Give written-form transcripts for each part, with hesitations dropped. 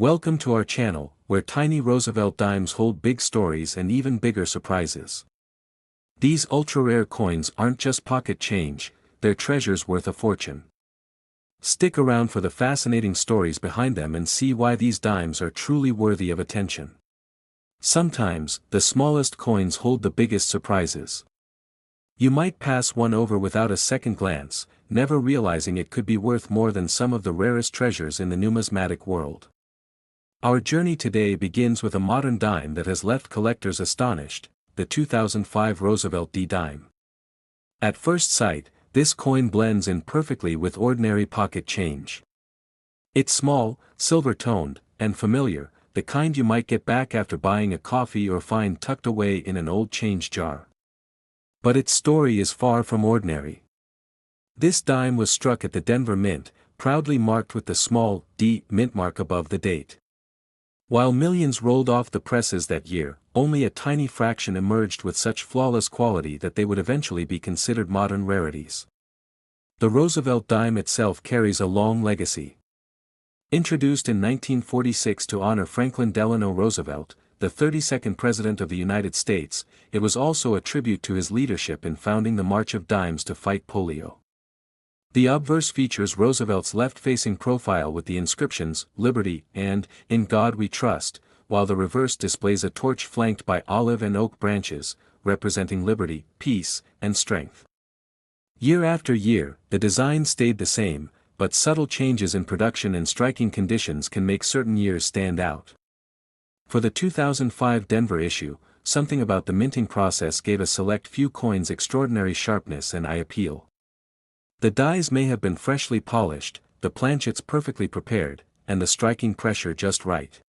Welcome to our channel, where tiny Roosevelt dimes hold big stories and even bigger surprises. These ultra-rare coins aren't just pocket change, they're treasures worth a fortune. Stick around for the fascinating stories behind them and see why these dimes are truly worthy of attention. Sometimes, the smallest coins hold the biggest surprises. You might pass one over without a second glance, never realizing it could be worth more than some of the rarest treasures in the numismatic world. Our journey today begins with a modern dime that has left collectors astonished, the 2005 Roosevelt D dime. At first sight, this coin blends in perfectly with ordinary pocket change. It's small, silver-toned, and familiar, the kind you might get back after buying a coffee or find tucked away in an old change jar. But its story is far from ordinary. This dime was struck at the Denver Mint, proudly marked with the small D mint mark above the date. While millions rolled off the presses that year, only a tiny fraction emerged with such flawless quality that they would eventually be considered modern rarities. The Roosevelt dime itself carries a long legacy. Introduced in 1946 to honor Franklin Delano Roosevelt, the 32nd President of the United States, it was also a tribute to his leadership in founding the March of Dimes to fight polio. The obverse features Roosevelt's left-facing profile with the inscriptions, "Liberty" and "In God We Trust," while the reverse displays a torch flanked by olive and oak branches, representing liberty, peace, and strength. Year after year, the design stayed the same, but subtle changes in production and striking conditions can make certain years stand out. For the 2005 Denver issue, something about the minting process gave a select few coins extraordinary sharpness and eye appeal. The dies may have been freshly polished, the planchets perfectly prepared, and the striking pressure just right.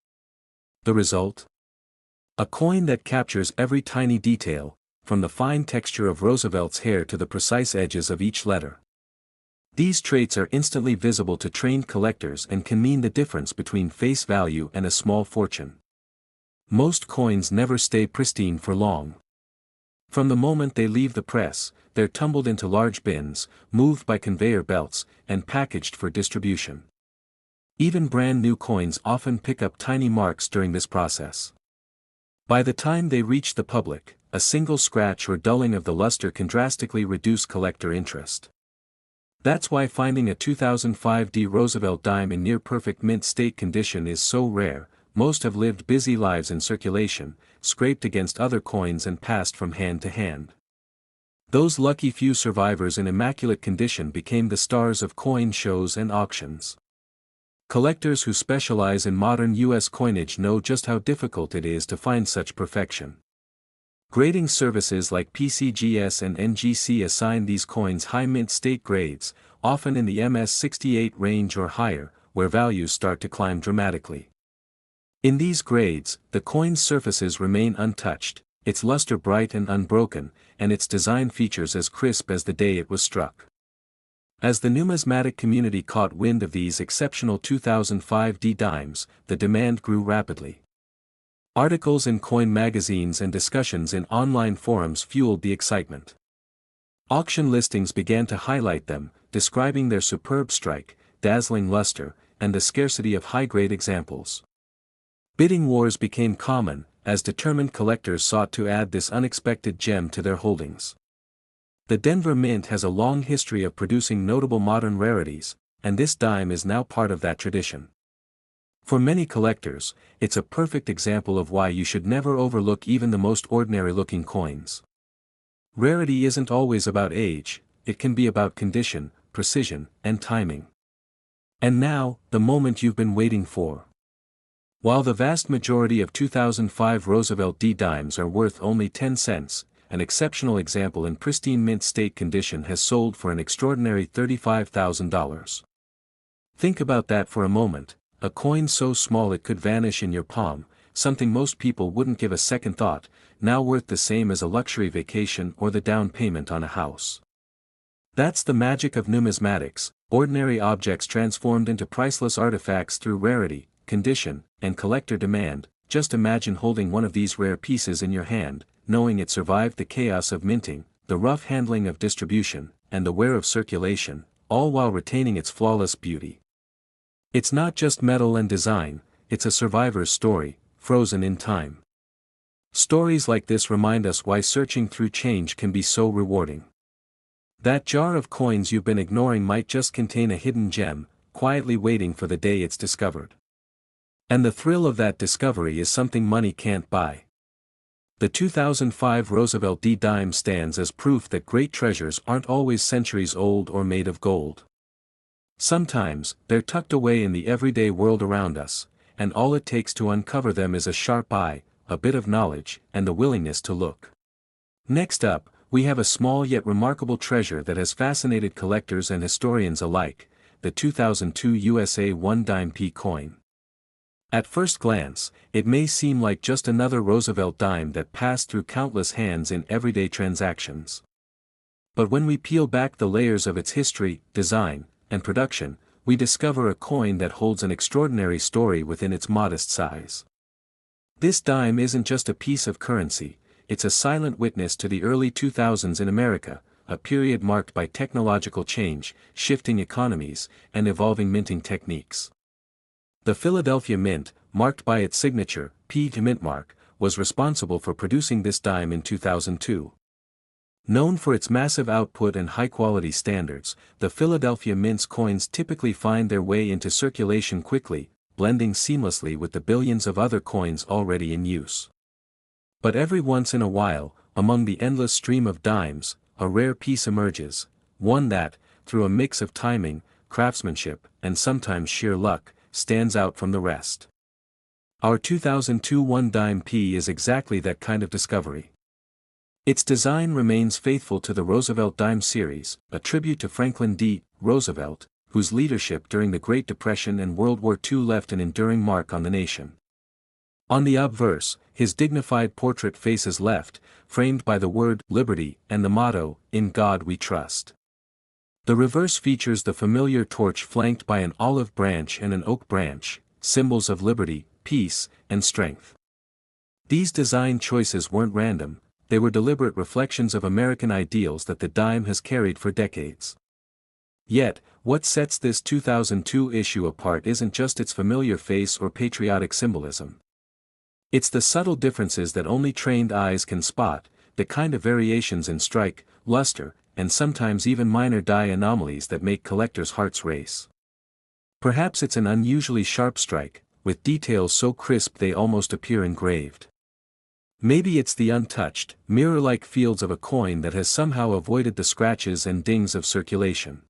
The result? A coin that captures every tiny detail, from the fine texture of Roosevelt's hair to the precise edges of each letter. These traits are instantly visible to trained collectors and can mean the difference between face value and a small fortune. Most coins never stay pristine for long. From the moment they leave the press, they're tumbled into large bins, moved by conveyor belts, and packaged for distribution. Even brand new coins often pick up tiny marks during this process. By the time they reach the public, a single scratch or dulling of the luster can drastically reduce collector interest. That's why finding a 2005 D Roosevelt dime in near-perfect mint state condition is so rare. Most have lived busy lives in circulation, scraped against other coins and passed from hand to hand. Those lucky few survivors in immaculate condition became the stars of coin shows and auctions. Collectors who specialize in modern U.S. coinage know just how difficult it is to find such perfection. Grading services like PCGS and NGC assign these coins high mint state grades, often in the MS-68 range or higher, where values start to climb dramatically. In these grades, the coin's surfaces remain untouched, its luster bright and unbroken, and its design features as crisp as the day it was struck. As the numismatic community caught wind of these exceptional 2005 D dimes, the demand grew rapidly. Articles in coin magazines and discussions in online forums fueled the excitement. Auction listings began to highlight them, describing their superb strike, dazzling luster, and the scarcity of high-grade examples. Bidding wars became common, as determined collectors sought to add this unexpected gem to their holdings. The Denver Mint has a long history of producing notable modern rarities, and this dime is now part of that tradition. For many collectors, it's a perfect example of why you should never overlook even the most ordinary-looking coins. Rarity isn't always about age, it can be about condition, precision, and timing. And now, the moment you've been waiting for. While the vast majority of 2005 Roosevelt D dimes are worth only 10 cents, an exceptional example in pristine mint state condition has sold for an extraordinary $35,000. Think about that for a moment, a coin so small it could vanish in your palm, something most people wouldn't give a second thought, now worth the same as a luxury vacation or the down payment on a house. That's the magic of numismatics, ordinary objects transformed into priceless artifacts through rarity, condition, and collector demand. Just imagine holding one of these rare pieces in your hand, knowing it survived the chaos of minting, the rough handling of distribution, and the wear of circulation, all while retaining its flawless beauty. It's not just metal and design, it's a survivor's story, frozen in time. Stories like this remind us why searching through change can be so rewarding. That jar of coins you've been ignoring might just contain a hidden gem, quietly waiting for the day it's discovered. And the thrill of that discovery is something money can't buy. The 2005 Roosevelt D dime stands as proof that great treasures aren't always centuries old or made of gold. Sometimes, they're tucked away in the everyday world around us, and all it takes to uncover them is a sharp eye, a bit of knowledge, and the willingness to look. Next up, we have a small yet remarkable treasure that has fascinated collectors and historians alike, the 2002 USA 1 dime P coin. At first glance, it may seem like just another Roosevelt dime that passed through countless hands in everyday transactions. But when we peel back the layers of its history, design, and production, we discover a coin that holds an extraordinary story within its modest size. This dime isn't just a piece of currency, it's a silent witness to the early 2000s in America, a period marked by technological change, shifting economies, and evolving minting techniques. The Philadelphia Mint, marked by its signature, P mint mark, was responsible for producing this dime in 2002. Known for its massive output and high-quality standards, the Philadelphia Mint's coins typically find their way into circulation quickly, blending seamlessly with the billions of other coins already in use. But every once in a while, among the endless stream of dimes, a rare piece emerges, one that, through a mix of timing, craftsmanship, and sometimes sheer luck, stands out from the rest. Our 2002 1 dime P is exactly that kind of discovery. Its design remains faithful to the Roosevelt dime series, a tribute to Franklin D. Roosevelt, whose leadership during the Great Depression and World War II left an enduring mark on the nation. On the obverse, his dignified portrait faces left, framed by the word liberty and the motto, "In God We Trust." The reverse features the familiar torch flanked by an olive branch and an oak branch, symbols of liberty, peace, and strength. These design choices weren't random, they were deliberate reflections of American ideals that the dime has carried for decades. Yet, what sets this 2002 issue apart isn't just its familiar face or patriotic symbolism. It's the subtle differences that only trained eyes can spot, the kind of variations in strike, luster, and sometimes even minor die anomalies that make collectors' hearts race. Perhaps it's an unusually sharp strike, with details so crisp they almost appear engraved. Maybe it's the untouched, mirror-like fields of a coin that has somehow avoided the scratches and dings of circulation.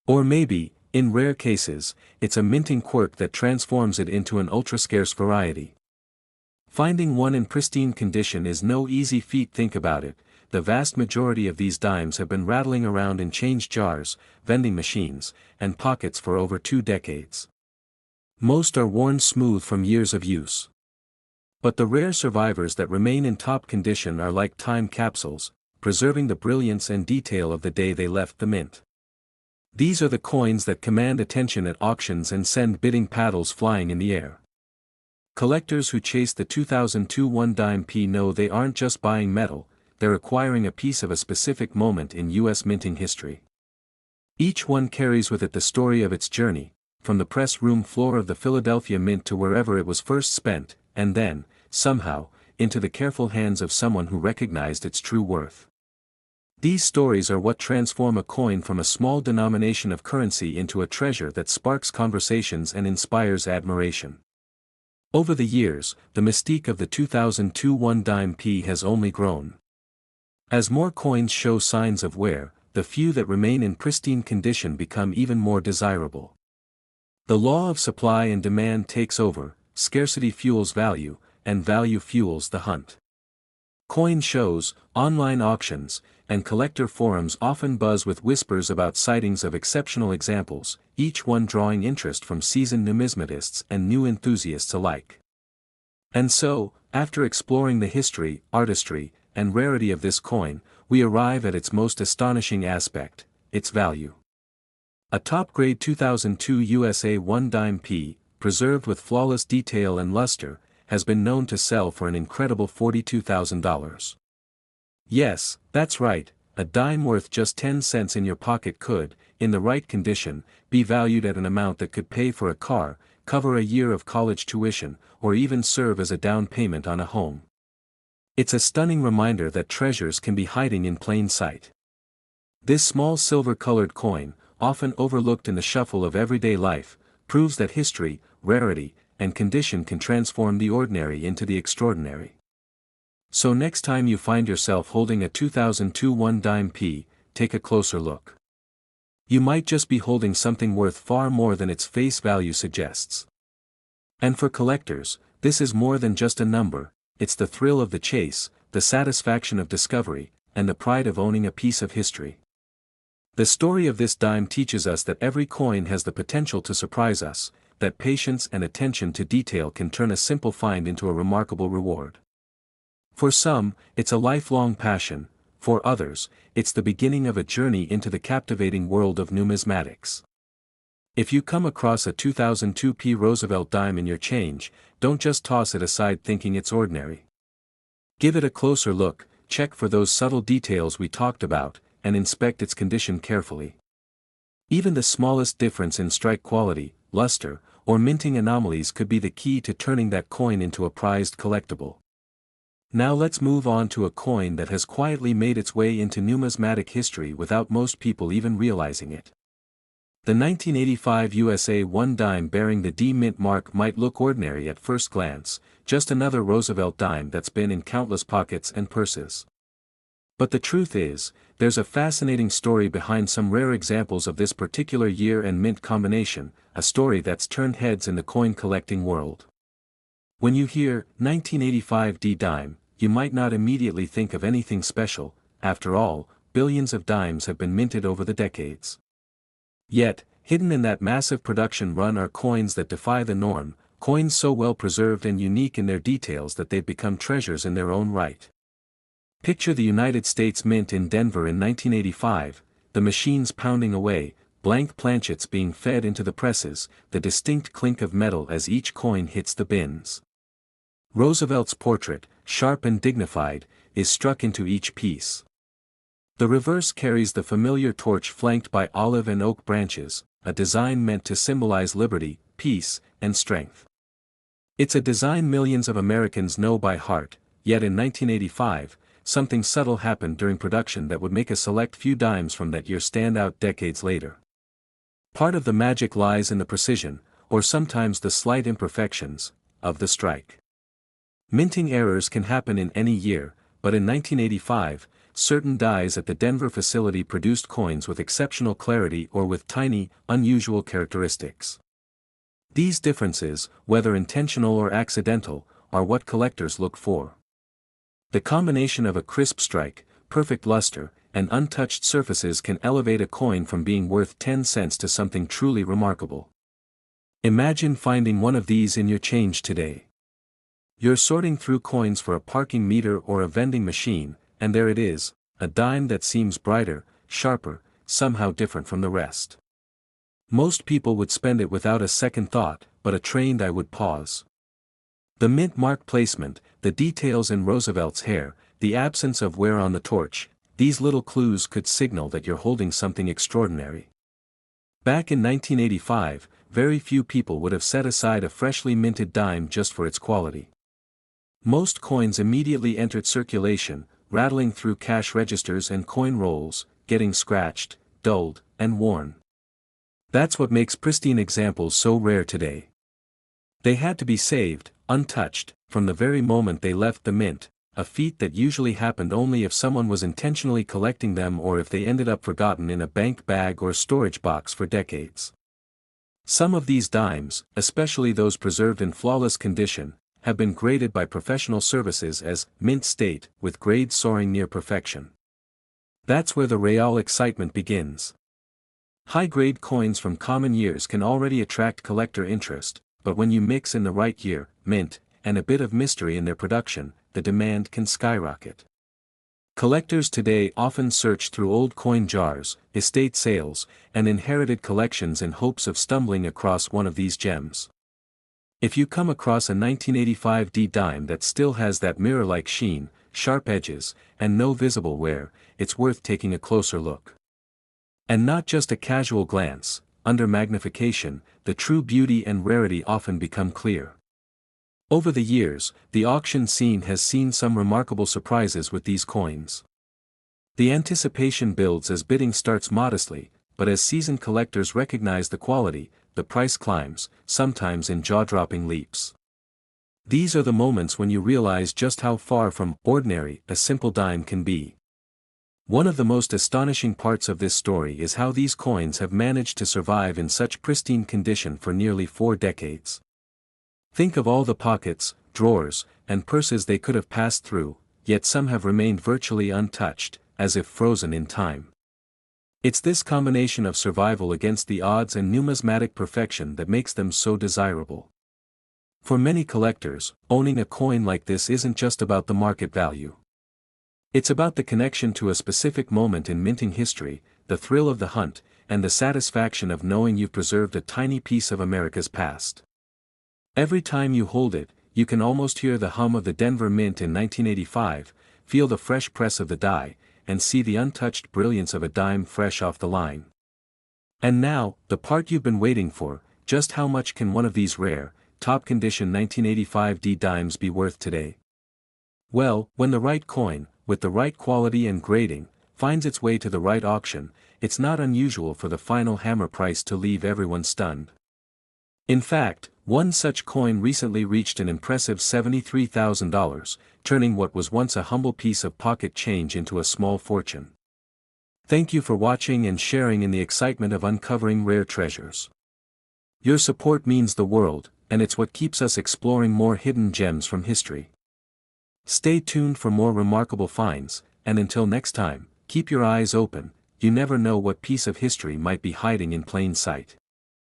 Or maybe, in rare cases, it's a minting quirk that transforms it into an ultra-scarce variety. Finding one in pristine condition is no easy feat. Think about it, the vast majority of these dimes have been rattling around in change jars, vending machines, and pockets for over 2 decades. Most are worn smooth from years of use. But the rare survivors that remain in top condition are like time capsules, preserving the brilliance and detail of the day they left the mint. These are the coins that command attention at auctions and send bidding paddles flying in the air. Collectors who chase the 2002 1 dime P know they aren't just buying metal, they're acquiring a piece of a specific moment in U.S. minting history. Each one carries with it the story of its journey, from the press room floor of the Philadelphia Mint to wherever it was first spent, and then, somehow, into the careful hands of someone who recognized its true worth. These stories are what transform a coin from a small denomination of currency into a treasure that sparks conversations and inspires admiration. Over the years, the mystique of the 2002 1 dime P has only grown. As more coins show signs of wear, the few that remain in pristine condition become even more desirable. The law of supply and demand takes over, scarcity fuels value, and value fuels the hunt. Coin shows, online auctions, and collector forums often buzz with whispers about sightings of exceptional examples, each one drawing interest from seasoned numismatists and new enthusiasts alike. And so, after exploring the history, artistry, and rarity of this coin, we arrive at its most astonishing aspect, its value. A top-grade 2002 USA 1 dime P, preserved with flawless detail and luster, has been known to sell for an incredible $42,000. Yes, that's right, a dime worth just 10 cents in your pocket could, in the right condition, be valued at an amount that could pay for a car, cover a year of college tuition, or even serve as a down payment on a home. It's a stunning reminder that treasures can be hiding in plain sight. This small silver-colored coin, often overlooked in the shuffle of everyday life, proves that history, rarity, and condition can transform the ordinary into the extraordinary. So next time you find yourself holding a 2002 one-dime P, take a closer look. You might just be holding something worth far more than its face value suggests. And for collectors, this is more than just a number, it's the thrill of the chase, the satisfaction of discovery, and the pride of owning a piece of history. The story of this dime teaches us that every coin has the potential to surprise us, that patience and attention to detail can turn a simple find into a remarkable reward. For some, it's a lifelong passion, for others, it's the beginning of a journey into the captivating world of numismatics. If you come across a 2002 P Roosevelt dime in your change, don't just toss it aside thinking it's ordinary. Give it a closer look, check for those subtle details we talked about, and inspect its condition carefully. Even the smallest difference in strike quality, luster, or minting anomalies could be the key to turning that coin into a prized collectible. Now let's move on to a coin that has quietly made its way into numismatic history without most people even realizing it. The 1985 USA 1 dime bearing the D mint mark might look ordinary at first glance, just another Roosevelt dime that's been in countless pockets and purses. But the truth is, there's a fascinating story behind some rare examples of this particular year and mint combination, a story that's turned heads in the coin collecting world. When you hear 1985 D dime, you might not immediately think of anything special. After all, billions of dimes have been minted over the decades. Yet, hidden in that massive production run are coins that defy the norm, coins so well preserved and unique in their details that they've become treasures in their own right. Picture the United States Mint in Denver in 1985, the machines pounding away, blank planchets being fed into the presses, the distinct clink of metal as each coin hits the bins. Roosevelt's portrait, sharp and dignified, is struck into each piece. The reverse carries the familiar torch flanked by olive and oak branches, a design meant to symbolize liberty, peace, and strength. It's a design millions of Americans know by heart, yet in 1985, something subtle happened during production that would make a select few dimes from that year stand out decades later. Part of the magic lies in the precision, or sometimes the slight imperfections, of the strike. Minting errors can happen in any year, but in 1985, certain dies at the Denver facility produced coins with exceptional clarity or with tiny, unusual characteristics. These differences, whether intentional or accidental, are what collectors look for. The combination of a crisp strike, perfect luster, and untouched surfaces can elevate a coin from being worth 10 cents to something truly remarkable. Imagine finding one of these in your change today. You're sorting through coins for a parking meter or a vending machine, and there it is, a dime that seems brighter, sharper, somehow different from the rest. Most people would spend it without a second thought, but a trained eye would pause. The mint mark placement, the details in Roosevelt's hair, the absence of wear on the torch, these little clues could signal that you're holding something extraordinary. Back in 1985, very few people would have set aside a freshly minted dime just for its quality. Most coins immediately entered circulation, rattling through cash registers and coin rolls, getting scratched, dulled, and worn. That's what makes pristine examples so rare today. They had to be saved, untouched, from the very moment they left the mint, a feat that usually happened only if someone was intentionally collecting them or if they ended up forgotten in a bank bag or storage box for decades. Some of these dimes, especially those preserved in flawless condition, have been graded by professional services as mint state, with grades soaring near perfection. That's where the real excitement begins. High-grade coins from common years can already attract collector interest, but when you mix in the right year, mint, and a bit of mystery in their production, the demand can skyrocket. Collectors today often search through old coin jars, estate sales, and inherited collections in hopes of stumbling across one of these gems. If you come across a 1985 D dime that still has that mirror-like sheen, sharp edges, and no visible wear, it's worth taking a closer look. And not just a casual glance, under magnification, the true beauty and rarity often become clear. Over the years, the auction scene has seen some remarkable surprises with these coins. The anticipation builds as bidding starts modestly, but as seasoned collectors recognize the quality, the price climbs, sometimes in jaw-dropping leaps. These are the moments when you realize just how far from ordinary a simple dime can be. One of the most astonishing parts of this story is how these coins have managed to survive in such pristine condition for nearly 4 decades. Think of all the pockets, drawers, and purses they could have passed through, yet some have remained virtually untouched, as if frozen in time. It's this combination of survival against the odds and numismatic perfection that makes them so desirable. For many collectors, owning a coin like this isn't just about the market value. It's about the connection to a specific moment in minting history, the thrill of the hunt, and the satisfaction of knowing you've preserved a tiny piece of America's past. Every time you hold it, you can almost hear the hum of the Denver Mint in 1985, feel the fresh press of the die, and see the untouched brilliance of a dime fresh off the line. And now, the part you've been waiting for: just how much can one of these rare, top-condition 1985 D dimes be worth today? Well, when the right coin, with the right quality and grading, finds its way to the right auction, it's not unusual for the final hammer price to leave everyone stunned. In fact, one such coin recently reached an impressive $73,000, turning what was once a humble piece of pocket change into a small fortune. Thank you for watching and sharing in the excitement of uncovering rare treasures. Your support means the world, and it's what keeps us exploring more hidden gems from history. Stay tuned for more remarkable finds, and until next time, keep your eyes open. You never know what piece of history might be hiding in plain sight.